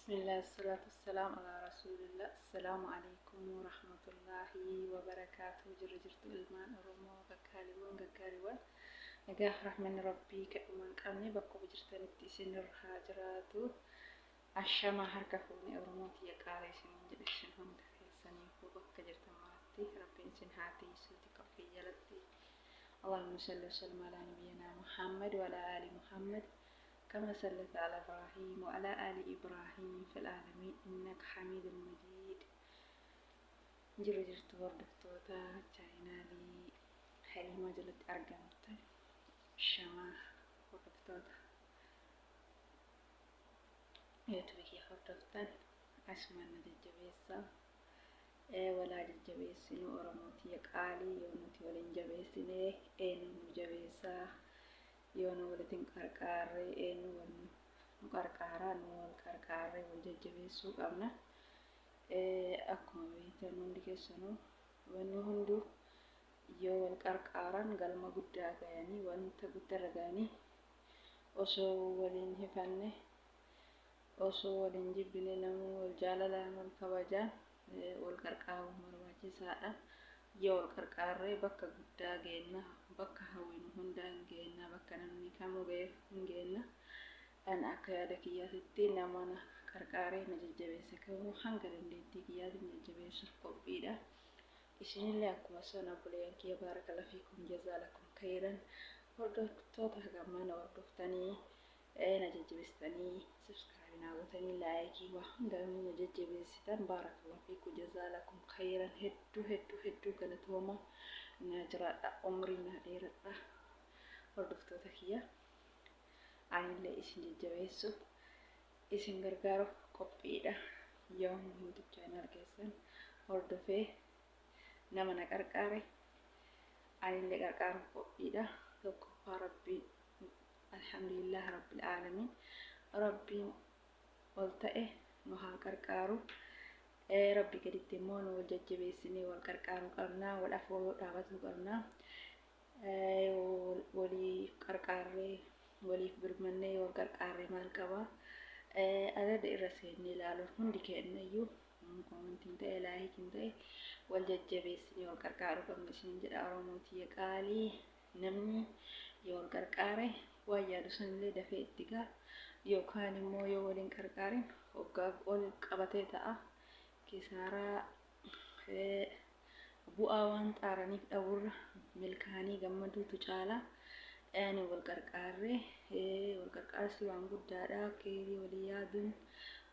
بسم الله الصلاة والسلام على رسول الله. السلام عليكم ورحمة الله وبركاته. جرجرت المان أروما وكاليون نجاح رحمن ربي كأمان قامني بقو بجرتن التسين الهاجراتو عشما هركفوني أروموتي يقالي سنين جدشن هم تفيسني وبك جرت مرتي ربي انسن هاتي سوتي قفي يلتي. اللهم صل وسلم على نبينا محمد وعلى آل محمد كما صليت على إبراهيم وعلى آل إبراهيم في العالمين إنك حميد مجيد. جرجرت وردفتوتا جاينالي حليمة جلت أرقمت شما وردفتوتا يتوكي وردفتان أسمان ججبيسا ولا ججبيسنو أرموتي يقالي يونتي ولن جبيسني إنو جبيسا يونو ولتن قرقاري إنو qarqaaraan wal qarqaaree wal jajjabeessuu qabna. Akkuma beektan hundi keessanuu wanni hunduu yoo wal qarqaaran galma guddaa ga'anii wanta guddaa ga'anii osoo waliin hifanne osoo waliin jibbine namuu wal jaalalaan wal kabajaan wal qarqaaruun barbaachisaadha. Yoo wal qarqaarree bakka guddaa geenna, bakka hawwinu hundaan geenna, bakka namni kamuu ga'e hin geenna. أنا أكاد كياتي نمانا كركاري نججبيسة كم حنقل اللي كياتي نججبيسة قبيلة. إسم الله كواسنا بليان كي بارك الله فيكم جزاكم خيرا. وردوك توتها كمان وردوكتاني نججبيستاني سبسكرايبنا وتاني لايكي وحنقل نججبيسة بارك الله فيكم جزاكم خيرا. هدو كانت هما نجرى عمري نهديرة وردوكتوتا كيا aanillee isin jajjabeessu isin gargaaruuf qophiidha. Yoo YouTube channel keessan hordofee nama na qarqaare aanillee qarqaaruuf qophiidha. Tokkoffaa rabbiin alhamdulillah rabbil aalamiin rabbiin ol ta'e nu haa qarqaaru. Rabbi gaditti immoo nu wal jajjabeessinee wal qarqaaruu qabnaa, wal afoo dhaabatuu qabnaa. Walii qarqaarree waliif birmannee wal qarqaarree maal qaba adada irra seennee ilaaluun hundi kennayyuu komentiin ta'e laayikiin ta'e wal jajjabeessinee wal qarqaaruu qabna isin jedha Oromootii qaalii. Namni yoo wal qarqaare waan yaadu sanillee dafee itti ga'a yookaan immoo yoo waliin qarqaarin hoggaa ol qabatee ta'a kisaaraa bu'aa waan xaaraniif dhabuurra milkaanii gammaduutu caala. Ani wal qarqaarree wal qarqaarsi waan guddaadha. Keerii walii yaaduun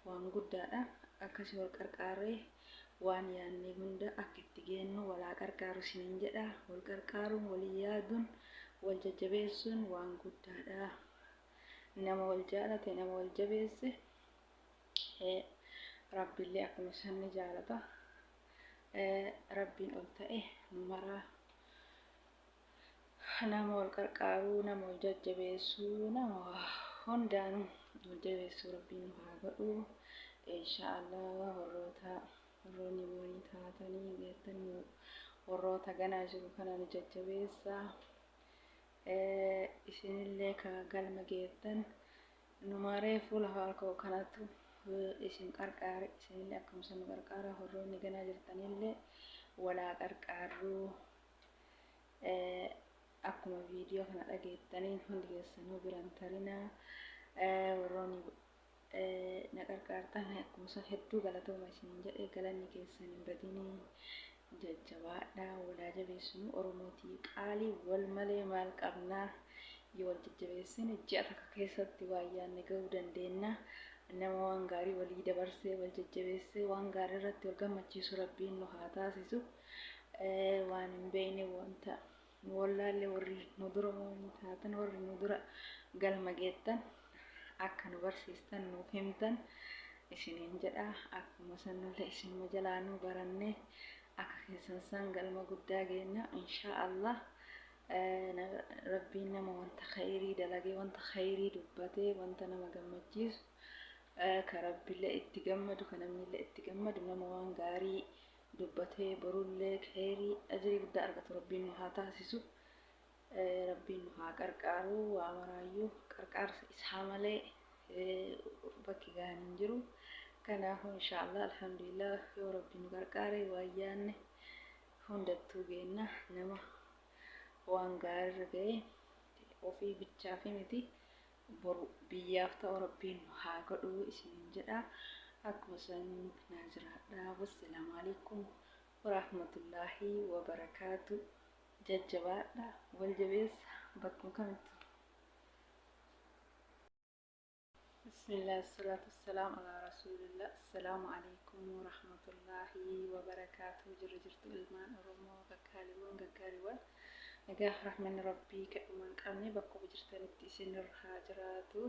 waan guddaadha. Akkasii wal qarqaarree waan yaadne hunda akka itti geennu walaa qarqaaru isiniin jedha. Wal qarqaaruun walii yaaduun wal jajjabeessuun waan guddaadha. Nama wal jaalate nama wal jabeesse rabbiillee akkuma sanni jaalata. Rabbiin ol ta'e nu maraa. Nama wal qarqaaruu, nama wal jajjabeessuu, nama hundaan wal jabeessuu rabbiin haa godhu. Inshaallah warroonni boonii taatanii geettan warroota ganaa jiru kana nu jajjabeessa. Isinillee ka galma geettan nu maree fuula harkoo kanatu isin qarqaare isinillee akkuma nu qarqaara. Warroonni ganaa jirtanillee walaa qarqaarruu. Akkuma viidiyoo kana dhageettaniin hundi keessanuu biraan tarinaa. Warroonni na qarqaartan akkuma hedduu galatooma isiniin jedhee galanni keessan hin badinii. Jajjabaadha walaa jabeessinu Oromootii qaalii wal malee maal qabnaa. Yoo wal jajjabeessine ji'a takka keessatti waan yaadne ga'uu dandeenya. Nama waan gaarii walii dabarsee wal jajjabeessee waan gaarii irratti wal gammachiisu rabbiin nu haa taasisu. Waan hin beekne wanta wallaalle warri nu dura taatan warri nu dura galma geettan akka nu barsiistan nuuf himtan isiniin jedha. Akkuma sanillee isin majalaa nu barannee akka keessan san galma guddaa geenna inshaallah. Rabbiin nama wanta khayrii dalagee wanta khayrii dubbatee wanta nama gammachiisu ka rabbiillee itti gammadu ka namnillee itti gammadu nama waan gaarii dubbatee borullee khayrii ajrii guddaa argatu rabbiin nu haa taasisu. Rabbiin nu haa qarqaaru. Waa maraayyuu qarqaarsa isaa malee bakki gahaan hin jiru. Kanaafuu inshaallah alhamdulillah yoo rabbiin gargaare wayyaanne hundattuu geenna nama waan gaarii ga'e ofii bichaa fi miti boru biyyaaf ta'u rabbiin haa godhu isiniin jedha. Akkuma san naa jiraadha. Wassalaamu alaikum warahmatullahi wabarakaatu. Jajjabaadha wal jabeessa bakkuma kamittu. Bismillah assalatu wassalamu ala rasulillah. Assalamu alaikum warahmatullahi wabarakaatu. Jirtu ilmaan Oromoo gaggaariiwwan nagaa rahman rabbii kadhumaan qabne bakka jirtanitti isinirraa jiraatu.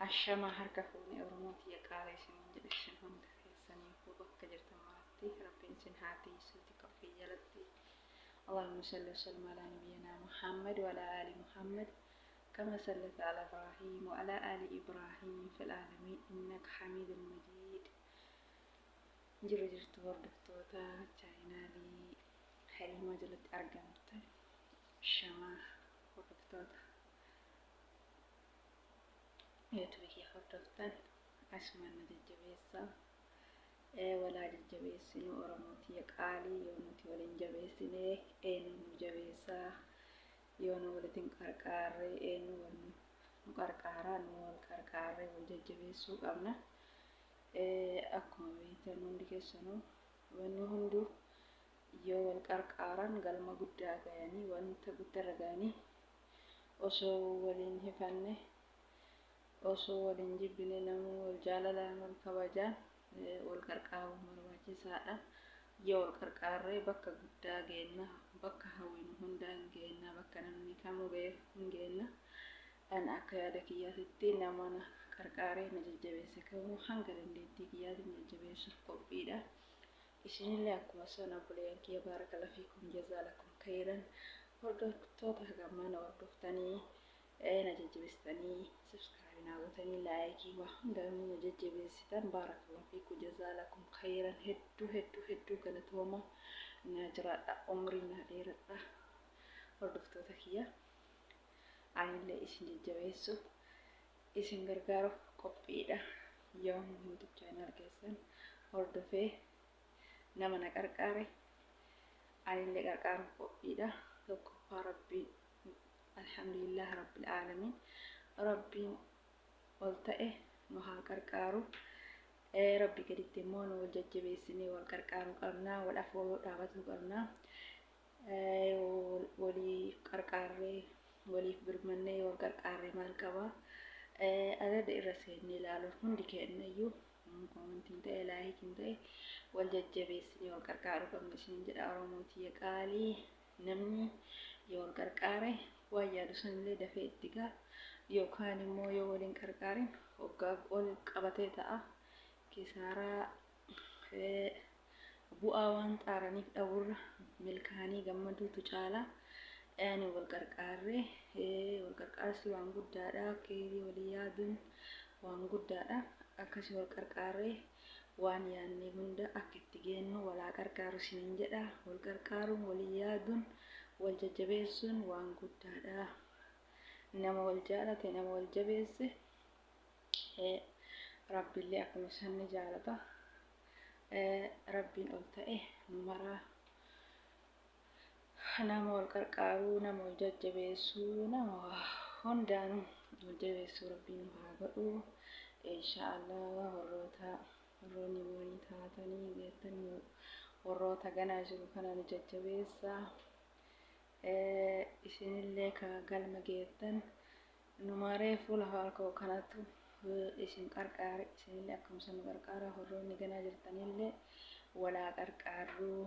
Ashama harka fuune Oromootii qaala isiniin jedhe isin hunda keessaniif bakka jirtan maratti rabbiin isin haati isuuti qophii jalatti. Allahumma salli wa sallim ala nabiyyina Muhammad wa ala ali Muhammad كما صليت على إبراهيم وعلى آل إبراهيم في العالمين إنك حميد مجيد. jirtu hordoftoota chaayinaalii Haliimaa jalatti argamtan shamaa hordoftoota yuutuubii hordoftan asumaan na jajjabeessa. Walaa jajjabeessinu Oromootii qaalii yoo nuti waliin jabeessine eenyu nu jabeessaa. Yoo nu waliin qarqaarree eenyu wal nu qarqaaraa nu wal qarqaarree wal jajjabeessuu qabna. Akkuma beektan hundi keessanuu wanni hunduu yoo wal qarqaaran galma guddaa ga'anii wanta guddaa ga'anii osoo waliin hifanne osoo waliin jibbine namuu wal jaalalaan wal kabajaan wal qarqaaruun barbaachisaadha. Yoo wal qarqaarree bakka guddaa geenna bakka hawwinu hundaan geenna bakka namni kamuu ga'e hin geenna. An akka yaada kiyyaatitti nama na qarqaaree na jajjabeesse kamuu hanga dandeettii kiyyaatiin jajjabeessuuf qophiidha. Isinillee akkuma sana buleen kiyya baarakallaahu fiikum jazaalakum khayran. Hordoftoota gammaa na hordoftanii na jajjabeessitanii subscribe na gootanii laayikii waa hundaanuu na jajjabeessitan baarakallaahu fiikum jazaalakum khayran. Hedduu galatooma na jiraadha umrii na dheeradha hordoftoota kiyya. Anillee isin jajjabeessuuf isin gargaaruuf qophiidha. Yoo YouTube channel keessan hordofee nama na qarqaare anillee qarqaaruuf qophiidha. Tokkoffaa rabbiin alhamdulillah rabbil aalamiin rabbiin ol ta'e nu haa qarqaaru. Rabbi gaditti immoo nu wal jajjabeessinee wal qarqaaruu qabna. Wal afoo dhaabatuu qabna. Waliif qarqaarree waliif birmannee wal qarqaarree maal qaba adada irra seennee ilaaluun hundi kennayyuu koomentiin ta'e laayikiin ta'e wal jajjabeessinee wal qarqaaruu qabna isin jedha. Oromootii qaalii namni yoo wal qarqaare waan yaadu sanillee dafee itti ga'a. Yookaan immoo yoo waliin qarqaarin hoggaa ol qabatee ta'a. Kisaaraa bu'aa waan xaaraniif dhaburra milkaanii gammaduutu caala. Ani wal qarqaarree wal qarqaarsi waan guddaadha. Keerii walii yaaduun waan guddaadha. Akkasii wal qarqaarree waan yaadne hunda akka itti geennu walaa qarqaaru isiniin jedha. Wal qarqaaruun walii yaaduun wal jajjabeessuun waan guddaadha. Nama wal jaalate nama wal jabeesse rabbiillee akkuma sanni jaalata. Rabbiin ol ta'e nu maraa nama wal qarqaaruu nama wal jajjabeessuu nama hundaanuu wal jabeessuu rabbiin nu haa godhu inshaallah. Warroonni waliin taatanii geettanii warroota ganaa jiru kana nu jajjabeessa. Isinillee ka galma geettan nu maree fuula harkoo kanatu isin qarqaare. Isinillee akkuma san nu qarqaara. Warroonni ganaa jirtanillee walaa qarqaarruu.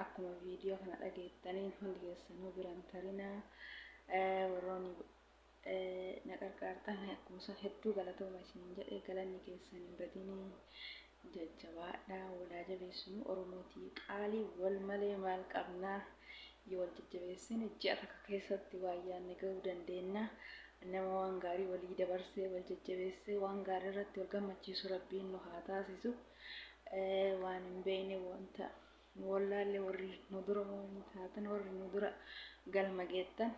Akkuma viidiyoo kana dhageettaniin hundi keessanuu biraan tarinaa. Warroonni na qarqaartan akkuma san hedduu galatooma isin jedhe. Galanni keessan hin badinii. Jajjabaadha walaa jabeessinu Oromootii qaalii wal malee maal qabnaa. Yoo wal jajjabeessine ji'a takka keessatti waan yaadne ga'uu dandeenya. Nama waan gaarii walii dabarsee wal jajjabeessee waan gaarii irratti wal gammachiisu rabbiin nu haa taasisu. Waan hin beekne wanta nu wallaalle warri nu dura taatan warri nu dura galma geettan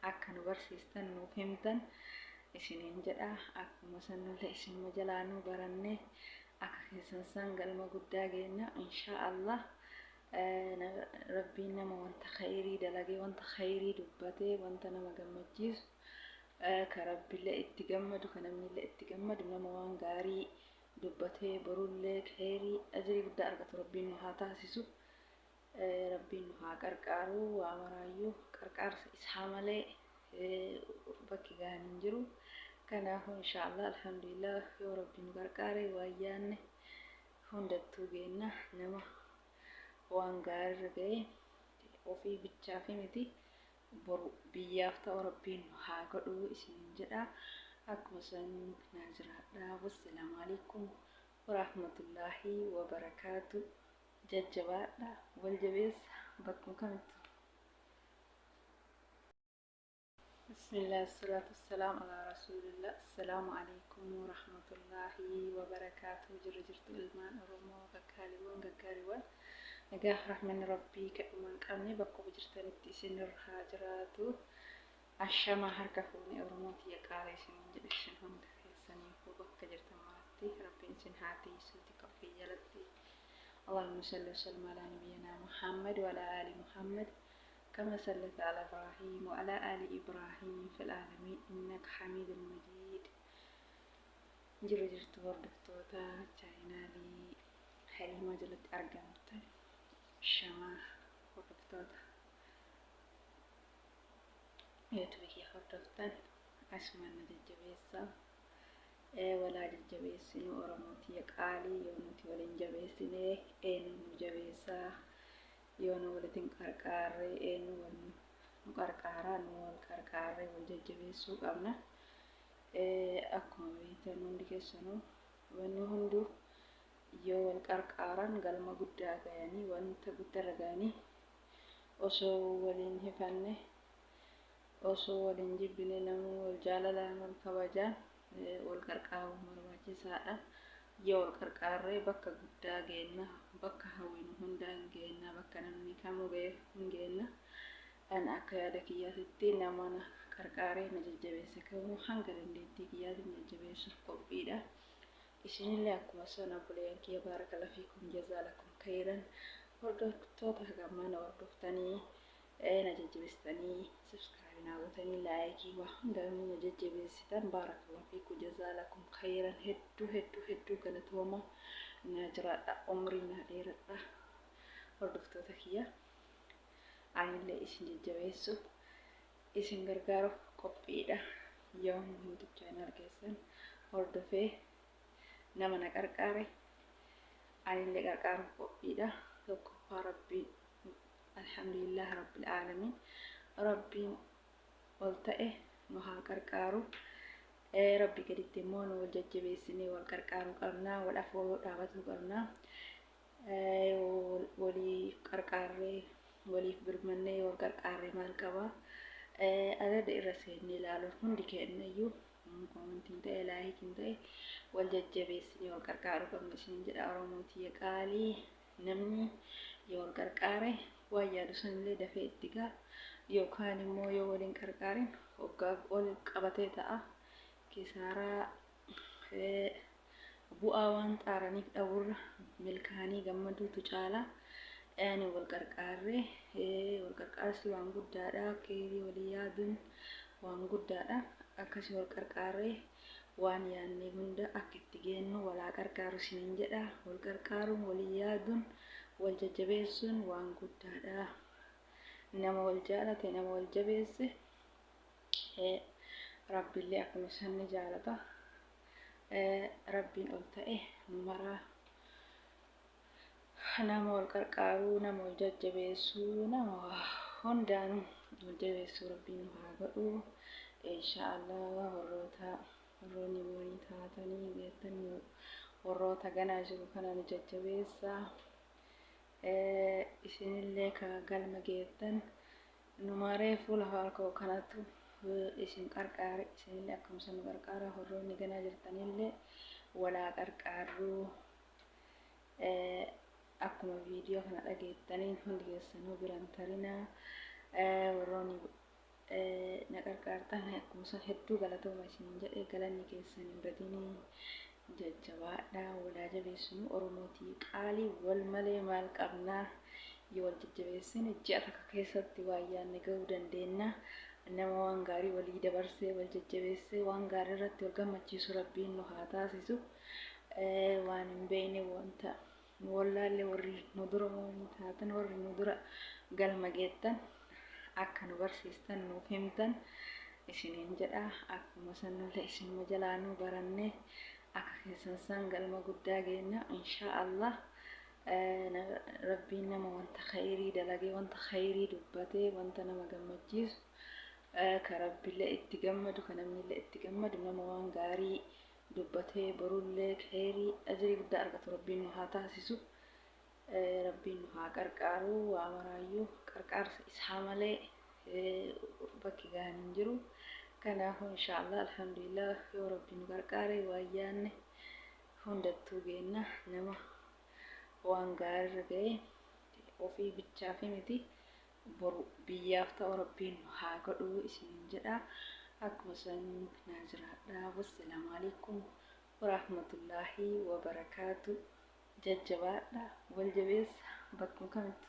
akka nu barsiistan nuuf himtan isiniin jedha. Akkuma sanillee isinuma jalaanuu baranne akka keessan san galma guddaa geenya insha Allah. Rabbiin nama wanta khayrii dalagee wanta khayrii dubbatee wanta nama gammachiisu ka rabbillee itti gammadu ka namnillee itti gammadu nama waan gaarii dubbatee borullee khayrii ajrii guddaa argatu rabbiin nu haa taasisu. Rabbiin nu haa qarqaaru waa maraayyuu qarqaarsa isaa malee bakki gahaan hin jiru. Kanaafuu insha Allah alhamdulillah yoo rabbiin nu qarqaare waayyaanne hundattuu geenna nama waan gaarii ga'e ofii bichaaf miti boru biyyaaf ta'u rabbiin nu haa godhu isiniin jedha. Akkuma san naa jiraadha. Wassalaamu alaikum warahmatullahi wabarakaatu. Jajjabaadha wal jabeessa bakkuma kamittu. Bismillah assalatu wassalaam ala rasulillah. Assalaamu alaikum warahmatullahi wabarakaatu. Jirtu ilmaan Oromoo gaggaariiwwan nagaa rahmanni rabbii kadhumaan qabne bakka jirtanitti isinirraa jiraatu. Ashama harka fuunee Oromooti yaqaalee isiniin jedhe isin hunda keessaniif bakka jirtan maratti rabbiin isin haa tiisuuti qophii jalatti. اللهم صل وسلم على نبينا محمد وعلى آل محمد كما صليت على إبراهيم وعلى آل إبراهيم في العالمين إنك حميد مجيد. جرجرت وردفتوتا جاينالي حليمة جلت أرقمت شما وردفتوتا يتبكي وردفتان أسمان ججبيسا ولا ججبيسين ورموتي يقالي يونتي ولين جبيسيني إنو جبيسا يونو ولتين قرقاري إنو والقرقارا نو والقرقاري والججبيسو قمنا أكما بيتان هندي كيسانو وانو هندو يو والقرقاران قلما قدا غاني وانتا قدا رغاني وسو ولين هفاني وسو ولين جبني نمو والجالة والكبجان والقرقاو مرواجساadha. Yoo walqarqaarree bakka guddaa geenna bakka hawwinu hundaan geenna bakka namni kamuu ga'e hin geenna. An akka yaada kiyyaatitti nama na qarqaaree na jajjabeesse kamuu hanga dandeettii kiyyaatiin jajjabeessuuf qophiidha. Isinillee akkuma sana buleen kiyya baarakallahu fiikum jazaalakum khayran hordoftoota gammaana hordoftanii na jajjabeessitanii subscribe na gootanii laayikii waa hundaanuu na jajjabeessitan baarakallahu fiikum jazaalakum khayran hedduu galatooma na jiraadha umrii na dheeradha hordoftoota kiyya. Anillee isin jajjabeessuuf isin gargaaruuf qophiidha. Yoo YouTube channel keessan hordofee nama na qarqaare anillee qarqaaruuf qophiidha. Tokkoffaa rabbiin alhamdulillah rabbil aalamiin rabbiin ol ta'e nu haa qarqaaru. Rabbi gaditti immoo nu wal jajjabeessinee wal qarqaaruu qabnaa, wal afoo dhaabatuu qabnaa. Waliif qarqaarree waliif birmannee wal qarqaarree maal qabaa adada irra seennee ilaaluun hundi kennayyuu komantiin ta'e laayikiin ta'e wal jajjabeessinee wal qarqaaruu qabna isin jedha. Oromooti yaqaalii namni yoo wal qarqaare waan yaadu sanillee dafee itti ga'a yookaan immoo yoo waliin qarqaarin hoggaa ol qabatee ta'a kisaaraa bu'aa waan xaaraniif dhaburra milkaanii gammaduutu caala. Ani wal qarqaarsi waan guddaadha. Keerii walii yaaduun waan guddaadha. Akkasii wal qarqaarree waan yaadne hunda akka itti geennu walaa qarqaaru isiniin jedha. Wal qarqaaruun walii yaaduun wal jajjabeessuun waan guddaadha. Nama wal jaalate nama wal jabeesse rabbiillee akkuma sanni jaalata. Rabbiin ol ta'e nu maraa nama wal qarqaaruu nama wal jajjabeessuu nama hundaan wal jabeessuu rabbiin nu haa godhu inshaallah. Warroonni waliin taatanii geettanii warroota ganaa jiru kana nu jajjabeessaa. Isinillee ka galma geettan nu maree fuula harkoo kanatu isin qarqaare isinillee akkuma nu qarqaara. Warroonni ganaa jirtanillee walaa qarqaarruu. Akkuma viidiyoo kana dhageettaniin hundi keessanuu biraan tarinaa. Warroonni na qarqaartan akkuma hedduu galatooma isiniin jedhe galanni keessan hin badinii jajjabaadhaa walaa jabeessinu oromootii qaalii wal malee maal qabnaa yoo wal jajjabeessine ji'a takka keessatti waa yaanne gahuu dandeenya. Nama waan gaarii walii dabarsee wal jajjabeessee waan gaarii irratti wal gammachiisu rabbiin nu haa taasisu. Waan hin beekne wanta nu wallaalle warri nu dura taatan warri nu dura galma geettan akka nu barsiistan nuuf himtan isiniin jedha. Akkuma sanillee isinuma jalaa nu baranne akka keessan san galma guddaa geenna inshaallah. Rabbiin nama wanta khayrii dalagee wanta khayrii dubbatee wanta nama gammachiisu ka rabbiillee itti gammadu ka namnillee itti gammadu nama waan gaarii dubbatee borullee khayrii ajrii guddaa argatu rabbiin nu haa taasisu. Rabbiin nu haa qarqaaru waa maraayyuu qarqaarsa isaa malee bakki gahaan hin jiru. Kanaafuu inshaallah alhamdulillah yoo rabbiin nu qarqaare waa yaanne hundattuu geenna. Nama waan gaarii ga'e ofii bichaa fi miti boru biyyaaf ta'u rabbiin nu haa godhu isiniin jedha. Akkuma san naa jiraadhaa. Wassalaamu alaikum warahmatullaahi wabarakaatu. Jajjabaadhaa wal jabeessa bakkuma kamitti